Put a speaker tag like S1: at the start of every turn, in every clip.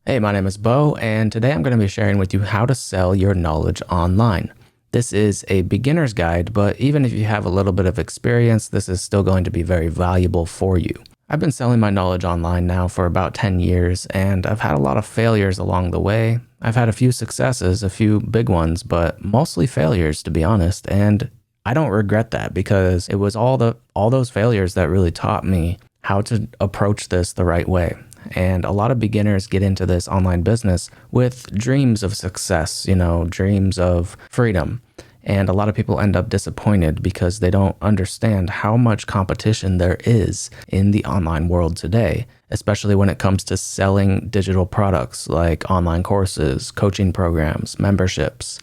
S1: Hey, my name is Bo, and today I'm going to be sharing with you how to sell your knowledge online. This is a beginner's guide, but even if you have a little bit of experience, this is still going to be very valuable for you. I've been selling my knowledge online now for about 10 years, and I've had a lot of failures along the way. I've had a few successes, a few big ones, but mostly failures, to be honest, and I don't regret that because it was all those failures that really taught me how to approach this the right way. And a lot of beginners get into this online business with dreams of success, dreams of freedom. And a lot of people end up disappointed because they don't understand how much competition there is in the online world today, especially when it comes to selling digital products like online courses, coaching programs, memberships.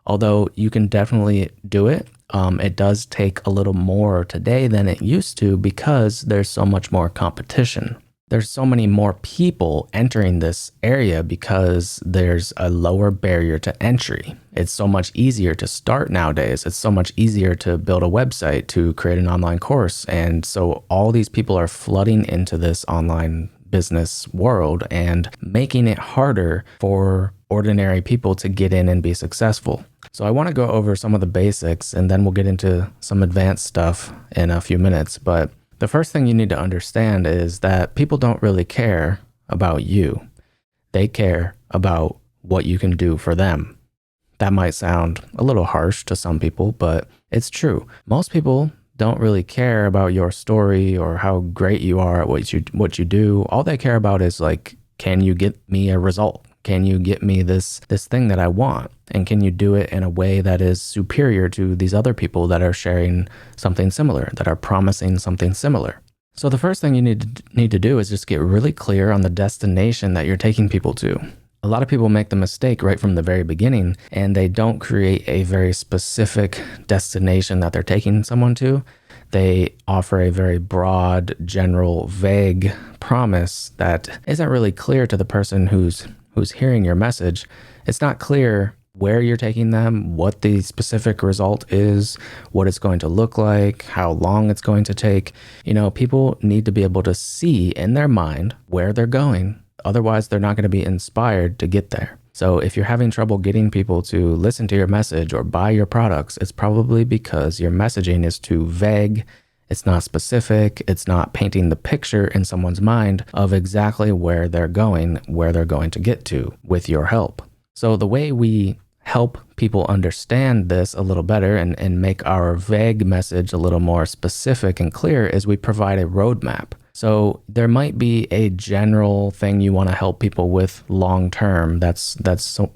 S1: Although you can definitely do it, it does take a little more today than it used to because there's so much more competition. There's so many more people entering this area because there's a lower barrier to entry. It's so much easier to start nowadays. It's so much easier to build a website, to create an online course. And so all these people are flooding into this online business world and making it harder for ordinary people to get in and be successful. So I want to go over some of the basics and then we'll get into some advanced stuff in a few minutes. But the first thing you need to understand is that people don't really care about you. They care about what you can do for them. That might sound a little harsh to some people, but it's true. Most people don't really care about your story or how great you are at what you do. All they care about is like, can you get me a result? Can you get me this thing that I want? And can you do it in a way that is superior to these other people that are sharing something similar, that are promising something similar? So the first thing you need to do is just get really clear on the destination that you're taking people to. A lot of people make the mistake right from the very beginning and they don't create a very specific destination that they're taking someone to. They offer a very broad, general, vague promise that isn't really clear to the person who's hearing your message. It's not clear where you're taking them, what the specific result is, what it's going to look like, how long it's going to take. People need to be able to see in their mind where they're going. Otherwise, they're not going to be inspired to get there. So if you're having trouble getting people to listen to your message or buy your products, it's probably because your messaging is too vague. It's not specific. It's not painting the picture in someone's mind of exactly where they're going to get to with your help. So the way we help people understand this a little better and make our vague message a little more specific and clear is we provide a roadmap. So there might be a general thing you want to help people with long term that's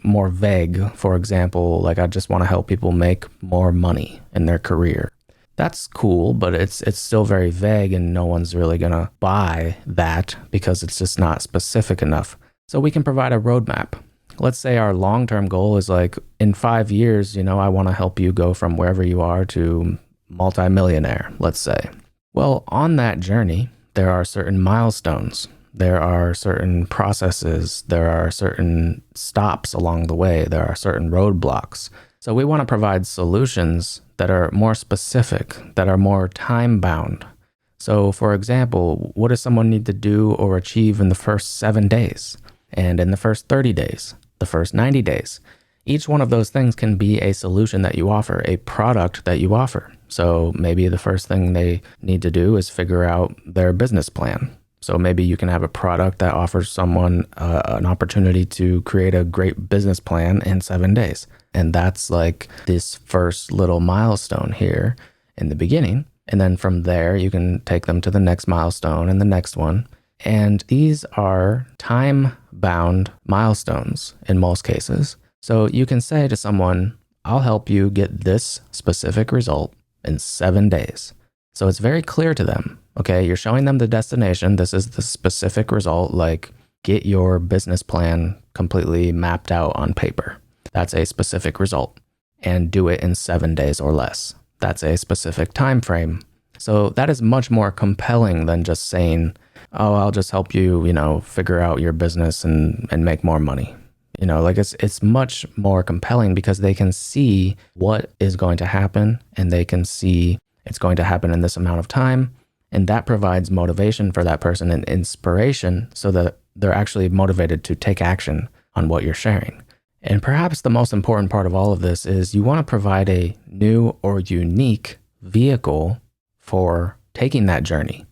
S1: more vague. For example, like I just want to help people make more money in their career. That's cool, but it's still very vague and no one's really going to buy that because it's just not specific enough. So we can provide a roadmap. Let's say our long-term goal is like in 5 years, I want to help you go from wherever you are to multimillionaire, let's say. Well, on that journey, there are certain milestones. There are certain processes. There are certain stops along the way. There are certain roadblocks. So we want to provide solutions that are more specific, that are more time-bound. So for example, what does someone need to do or achieve in the first 7 days? And in the first 30 days? The first 90 days? Each one of those things can be a solution that you offer, a product that you offer. So maybe the first thing they need to do is figure out their business plan. So maybe you can have a product that offers someone an opportunity to create a great business plan in 7 days. And that's like this first little milestone here in the beginning. And then from there, you can take them to the next milestone and the next one. And these are time-bound milestones in most cases. So you can say to someone, I'll help you get this specific result in 7 days. So it's very clear to them. Okay, you're showing them the destination. This is the specific result, like get your business plan completely mapped out on paper. That's a specific result. And do it in 7 days or less. That's a specific time frame. So that is much more compelling than just saying, oh, I'll just help you, figure out your business and make more money. It's much more compelling because they can see what is going to happen and they can see it's going to happen in this amount of time. And that provides motivation for that person and inspiration so that they're actually motivated to take action on what you're sharing. And perhaps the most important part of all of this is you want to provide a new or unique vehicle for taking that journey.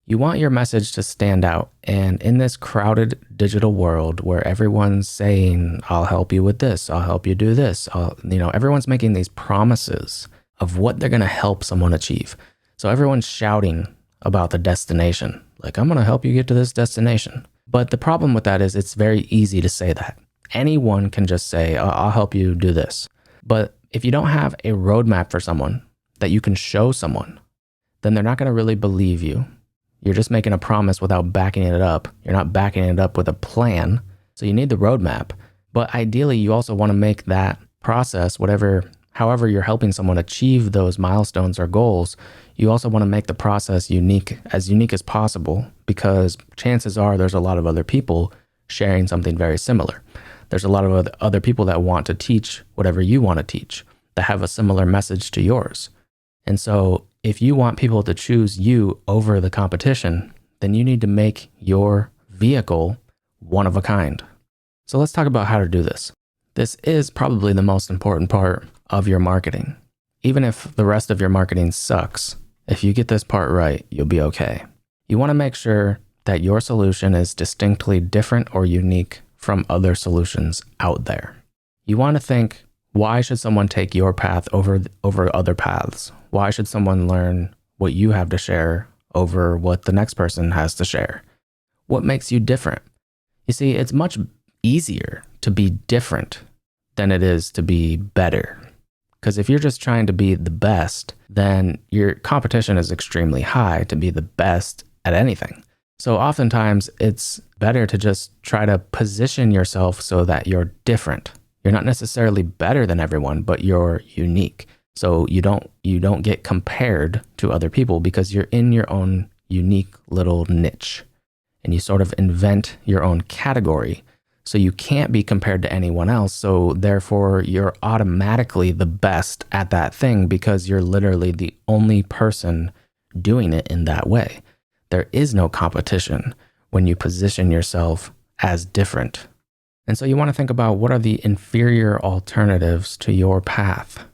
S1: You want your message to stand out. And in this crowded digital world where everyone's saying, I'll help you with this, I'll help you do this, everyone's making these promises of what they're going to help someone achieve. So everyone's shouting about the destination, like, I'm going to help you get to this destination. But the problem with that is it's very easy to say that. Anyone can just say, I'll help you do this. But if you don't have a roadmap for someone that you can show someone, then they're not going to really believe you. You're just making a promise without backing it up. You're not backing it up with a plan. So you need the roadmap. But ideally, you also want to make that process, however you're helping someone achieve those milestones or goals, you also want to make the process unique as possible, because chances are there's a lot of other people sharing something very similar. There's a lot of other people that want to teach whatever you want to teach, that have a similar message to yours. And so if you want people to choose you over the competition, then you need to make your vehicle one of a kind. So let's talk about how to do this. This is probably the most important part of your marketing. Even if the rest of your marketing sucks, if you get this part right, you'll be okay. You want to make sure that your solution is distinctly different or unique from other solutions out there. You want to think, why should someone take your path over other paths? Why should someone learn what you have to share over what the next person has to share? What makes you different? You see, it's much easier to be different than it is to be better. Because if you're just trying to be the best, then your competition is extremely high to be the best at anything. So oftentimes it's better to just try to position yourself so that you're different. You're not necessarily better than everyone, but you're unique. So you don't get compared to other people because you're in your own unique little niche, and you sort of invent your own category. So you can't be compared to anyone else. So therefore you're automatically the best at that thing because you're literally the only person doing it in that way. There is no competition when you position yourself as different. And so you want to think about, what are the inferior alternatives to your path?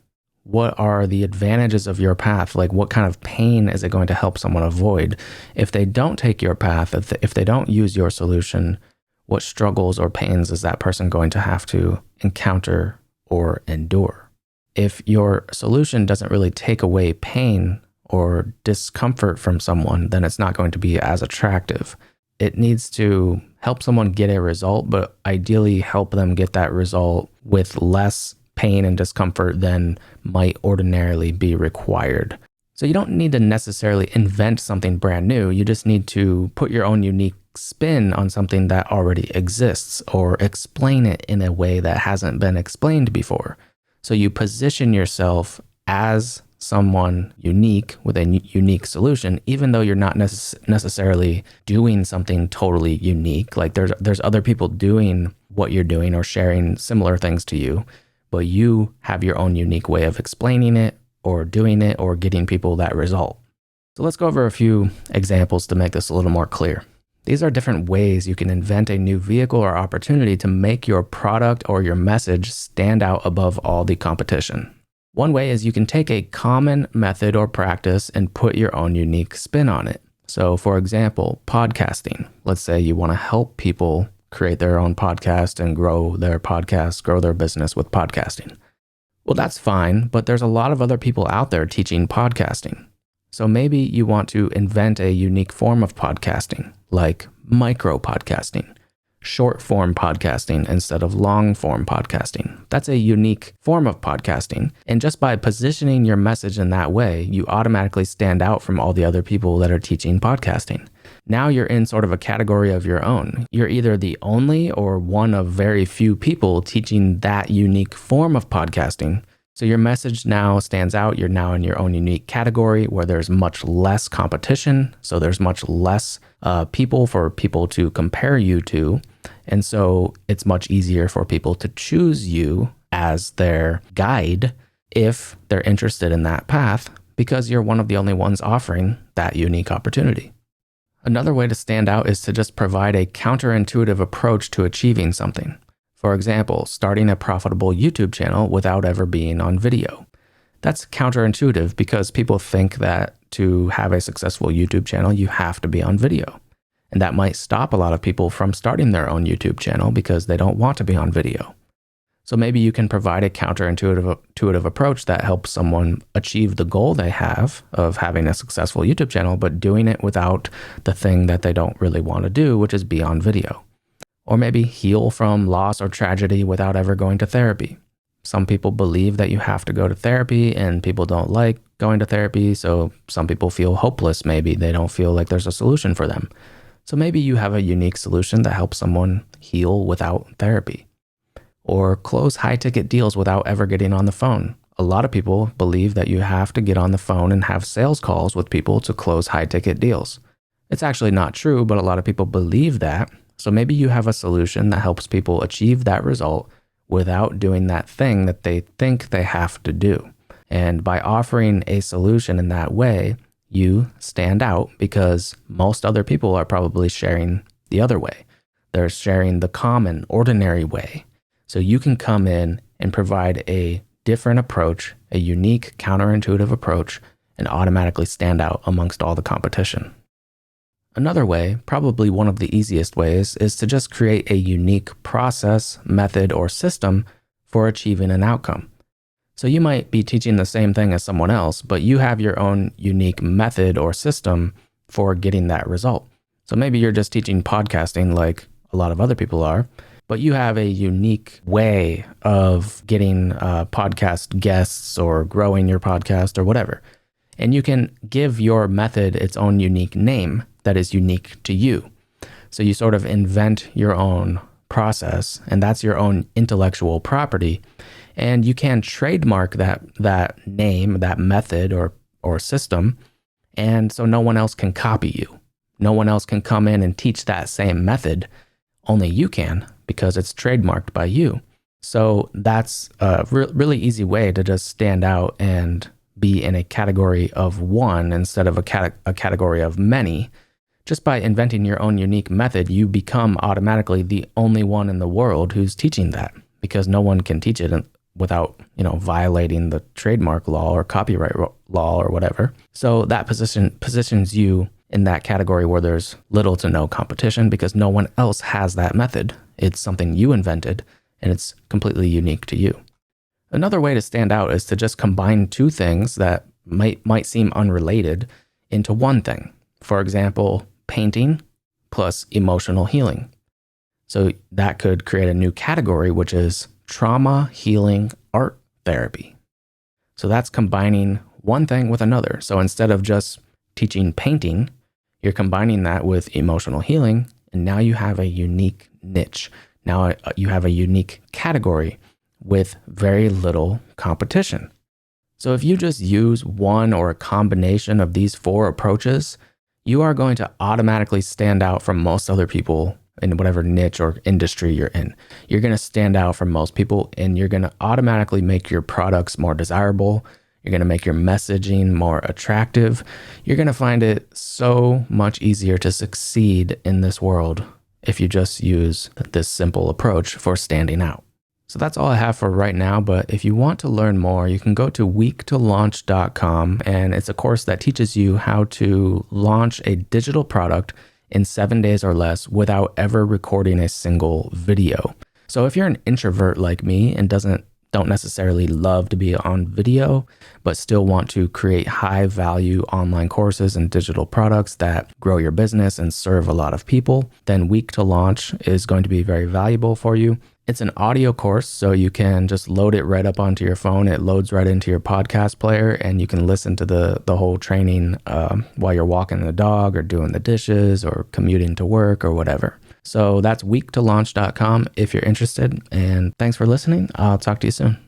S1: What are the advantages of your path? Like, what kind of pain is it going to help someone avoid? If they don't take your path, if they don't use your solution, what struggles or pains is that person going to have to encounter or endure? If your solution doesn't really take away pain or discomfort from someone, then it's not going to be as attractive. It needs to help someone get a result, but ideally help them get that result with less pain and discomfort than might ordinarily be required. So you don't need to necessarily invent something brand new. You just need to put your own unique spin on something that already exists, or explain it in a way that hasn't been explained before. So you position yourself as someone unique with a unique solution, even though you're not necessarily doing something totally unique. Like there's other people doing what you're doing or sharing similar things to you, but you have your own unique way of explaining it or doing it or getting people that result. So let's go over a few examples to make this a little more clear. These are different ways you can invent a new vehicle or opportunity to make your product or your message stand out above all the competition. One way is you can take a common method or practice and put your own unique spin on it. So for example, podcasting. Let's say you want to help people create their own podcast and grow their podcast, grow their business with podcasting. Well, that's fine, but there's a lot of other people out there teaching podcasting. So maybe you want to invent a unique form of podcasting, like micro podcasting, short form podcasting instead of long form podcasting. That's a unique form of podcasting. And just by positioning your message in that way, you automatically stand out from all the other people that are teaching podcasting. Now you're in sort of a category of your own. You're either the only or one of very few people teaching that unique form of podcasting. So your message now stands out. You're now in your own unique category where there's much less competition. So there's much less people for people to compare you to. And so it's much easier for people to choose you as their guide if they're interested in that path, because you're one of the only ones offering that unique opportunity. Another way to stand out is to just provide a counterintuitive approach to achieving something. For example, starting a profitable YouTube channel without ever being on video. That's counterintuitive because people think that to have a successful YouTube channel, you have to be on video. And that might stop a lot of people from starting their own YouTube channel because they don't want to be on video. So maybe you can provide a counterintuitive approach that helps someone achieve the goal they have of having a successful YouTube channel, but doing it without the thing that they don't really want to do, which is be on video. Or maybe heal from loss or tragedy without ever going to therapy. Some people believe that you have to go to therapy and people don't like going to therapy. So some people feel hopeless. Maybe they don't feel like there's a solution for them. So maybe you have a unique solution that helps someone heal without therapy. Or close high-ticket deals without ever getting on the phone. A lot of people believe that you have to get on the phone and have sales calls with people to close high-ticket deals. It's actually not true, but a lot of people believe that. So maybe you have a solution that helps people achieve that result without doing that thing that they think they have to do. And by offering a solution in that way, you stand out because most other people are probably sharing the other way. They're sharing the common, ordinary way. So you can come in and provide a different approach, a unique, counterintuitive approach, and automatically stand out amongst all the competition. Another way, probably one of the easiest ways, is to just create a unique process, method, or system for achieving an outcome. So you might be teaching the same thing as someone else, but you have your own unique method or system for getting that result. So maybe you're just teaching podcasting like a lot of other people are, but you have a unique way of getting podcast guests or growing your podcast or whatever. And you can give your method its own unique name that is unique to you. So you sort of invent your own process, and that's your own intellectual property. And you can trademark that name, that method or system, and so no one else can copy you. No one else can come in and teach that same method. Only you can, because it's trademarked by you. So that's a really easy way to just stand out and be in a category of one instead of a category of many. Just by inventing your own unique method, you become automatically the only one in the world who's teaching that, because no one can teach it without, violating the trademark law or copyright law or whatever. So that positions you in that category where there's little to no competition because no one else has that method. It's something you invented and it's completely unique to you. Another way to stand out is to just combine two things that might seem unrelated into one thing. For example, painting plus emotional healing. So that could create a new category, which is trauma healing art therapy. So that's combining one thing with another. So instead of just teaching painting, you're combining that with emotional healing, and now you have a unique niche. Now you have a unique category with very little competition. So if you just use one or a combination of these four approaches, you are going to automatically stand out from most other people in whatever niche or industry you're in. You're going to stand out from most people, and you're going to automatically make your products more desirable. You're going to make your messaging more attractive. You're going to find it so much easier to succeed in this world if you just use this simple approach for standing out. So that's all I have for right now, but if you want to learn more, you can go to weektolaunch.com, and it's a course that teaches you how to launch a digital product in 7 days or less without ever recording a single video. So if you're an introvert like me and don't necessarily love to be on video, but still want to create high value online courses and digital products that grow your business and serve a lot of people, then Week to Launch is going to be very valuable for you. It's an audio course, so you can just load it right up onto your phone. It loads right into your podcast player, and you can listen to the whole training while you're walking the dog or doing the dishes or commuting to work or whatever. So that's weektolaunch.com if you're interested. And thanks for listening. I'll talk to you soon.